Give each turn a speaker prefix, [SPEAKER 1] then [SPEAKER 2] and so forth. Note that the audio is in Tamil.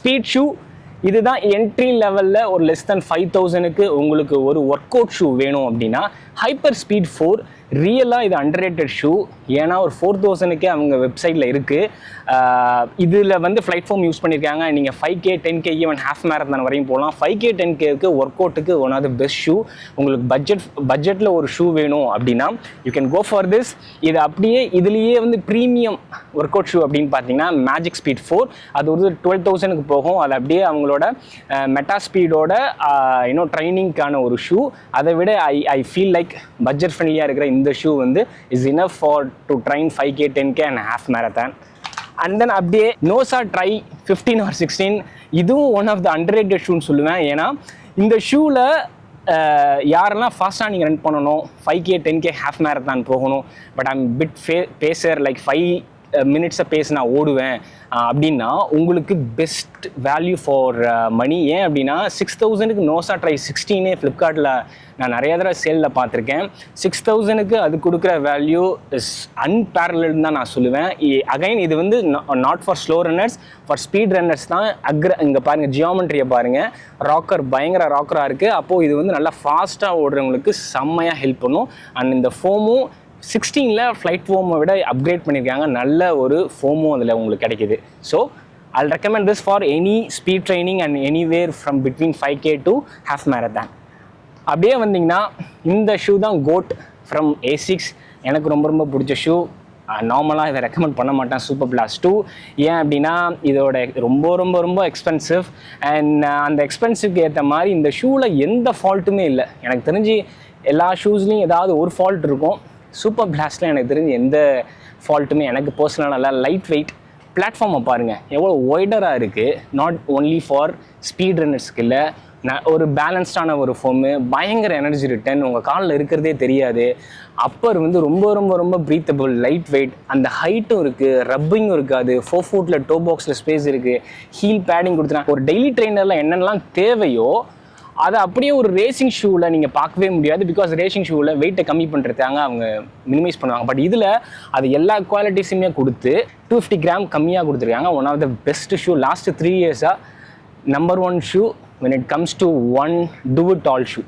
[SPEAKER 1] ஸ்பீட் ஷூ இதுதான் என்ட்ரி லெவலில் ஒரு லெஸ் தென் 5000க்கு உங்களுக்கு ஒரு ஒர்க் அவுட் ஷூ வேணும் அப்படின்னா ஹைப்பர் ஸ்பீட் 4 ரியலாக இது அண்டர்ரேட்டட் ஷூ. ஏன்னா ஒரு 4000க்கே அவங்க வெப்சைட்டில் இருக்குது. இதில் வந்து ஃப்ளைட் ஃபார்ம் யூஸ் பண்ணியிருக்காங்க. நீங்கள் 5K 10K even half marathon வரையும் போகலாம். 5K 10Kக்கு ஒர்க் அவுட்டுக்கு one of the best shoe. உங்களுக்கு பட்ஜெட்டில் ஒரு ஷூ வேணும் அப்படின்னா you can go for this. இது அப்படியே இதுலேயே வந்து ப்ரீமியம் ஒர்க் அவுட் ஷூ அப்படின்னு பார்த்தீங்கன்னா மேஜிக் ஸ்பீட் 4 அது ஒரு 12,000க்கு போகும். அது அப்படியே அவங்களோட மெட்டா ஸ்பீடோட இன்னும் ட்ரைனிங்க்கான ஒரு ஷூ. அதை விட ஐ ஃபீல் லைக் பட்ஜெட் ஃப்ரெண்ட்லியாக இருக்கிற இந்த ஷூ வந்து is enough for to drain 5K 10K and half marathon. And then அப்படியே நோசா ட்ரை 15 or 16 இதுவும் ஒன் ஆஃப் த அண்டர்ரேட்டட் ஷூன்னு சொல்லுவேன். ஏன்னா இந்த ஷூவில் யாரெல்லாம் ஃபாஸ்ட்டாக நீங்கள் ரன் பண்ணணும், 5K 10K ஹாஃப் மேரத்தான் போகணும், but I'm bit pacer like 5 மினிட்ஸை பேசி நான் ஓடுவேன் அப்படின்னா உங்களுக்கு பெஸ்ட் வேல்யூ ஃபார் மணி. ஏன் அப்படின்னா 6000க்கு நோசா ட்ரை 16 ஃப்ளிப்கார்ட்டில் நான் நிறைய தடவை சேலில் பார்த்துருக்கேன். 6000க்கு அது கொடுக்குற வேல்யூ இஸ் அன்பேரல்டுன்னு தான் நான் சொல்லுவேன். அகைன் இது வந்து not for slow runners, for speed runners தான். இங்கே பாருங்கள், ஜியோமெட்ரியை பாருங்கள், ராக்கர் பயங்கர ராக்கராக இருக்குது. அப்போது இது வந்து நல்லா ஃபாஸ்ட்டாக ஓடுறவங்களுக்கு செம்மையாக ஹெல்ப் பண்ணும். அண்ட் இந்த ஃபோமும் 16ல் ஃப்ளைட் ஃபோமை விட அப்கிரேட் பண்ணியிருக்காங்க. நல்ல ஒரு ஃபோமும் அதில் உங்களுக்கு கிடைக்கிது. So I'll recommend this for any speed training and anywhere from between 5K to half marathon. அப்படியே வந்தீங்கன்னா இந்த ஷூ தான் கோட் ஃப்ரம் A6. எனக்கு ரொம்ப ரொம்ப பிடிச்ச ஷூ. நார்மலாக இதை ரெக்கமெண்ட் பண்ண மாட்டேன் சூப்பர் பிளாஸ்ட் 2. ஏன் அப்படின்னா இதோட ரொம்ப ரொம்ப ரொம்ப எக்ஸ்பென்சிவ். அண்ட் அந்த எக்ஸ்பென்சிவ்க்கு ஏற்ற மாதிரி இந்த ஷூவில் எந்த ஃபால்ட்டுமே இல்லை. எனக்கு தெரிஞ்சு எல்லா ஷூஸ்லேயும் ஏதாவது ஒரு ஃபால்ட் இருக்கும். சூப்பர் பிளாஸ்ட்டில் எனக்கு தெரிஞ்சு எந்த ஃபால்ட்டுமே எனக்கு பர்சனலாக நல்லா. லைட் வெயிட் பிளாட்ஃபார்மை பாருங்கள் எவ்வளோ ஒய்டராக இருக்குது. நாட் ஓன்லி ஃபார் ஸ்பீட் ரன்னர்ஸ்க்கு இல்லை, ஒரு பேலன்ஸ்டான ஒரு ஃபோமு, பயங்கர எனர்ஜி ரிட்டர்ன், உங்கள் காலில் இருக்கிறதே தெரியாது. அப்பர் வந்து ரொம்ப ரொம்ப ரொம்ப ப்ரீத்தபிள், லைட் வெயிட், அந்த ஹைட்டும் இருக்குது, ரப்பிங்கும் இருக்காது, 4 ஃபுட்டில் டோ பாக்ஸில் ஸ்பேஸ் இருக்குது, ஹீல் பேடிங் கொடுத்துறாங்க. ஒரு டெய்லி ட்ரெயினரில் என்னென்னலாம் தேவையோ அதை அப்படியே ஒரு ரேசிங் ஷூவில் நீங்கள் பார்க்கவே முடியாது. பிகாஸ் ரேசிங் ஷூவில் வெயிட்டை கம்மி பண்ணுறதுக்காக அவங்க மினிமைஸ் பண்ணுவாங்க. பட் இதில் அது எல்லா குவாலிட்டிஸுமே கொடுத்து 250 கிராம் கம்மியாக கொடுத்துருக்காங்க. One of the best shoe. Last 3 இயர்ஸாக number 1 shoe when it comes to one do it all shoe.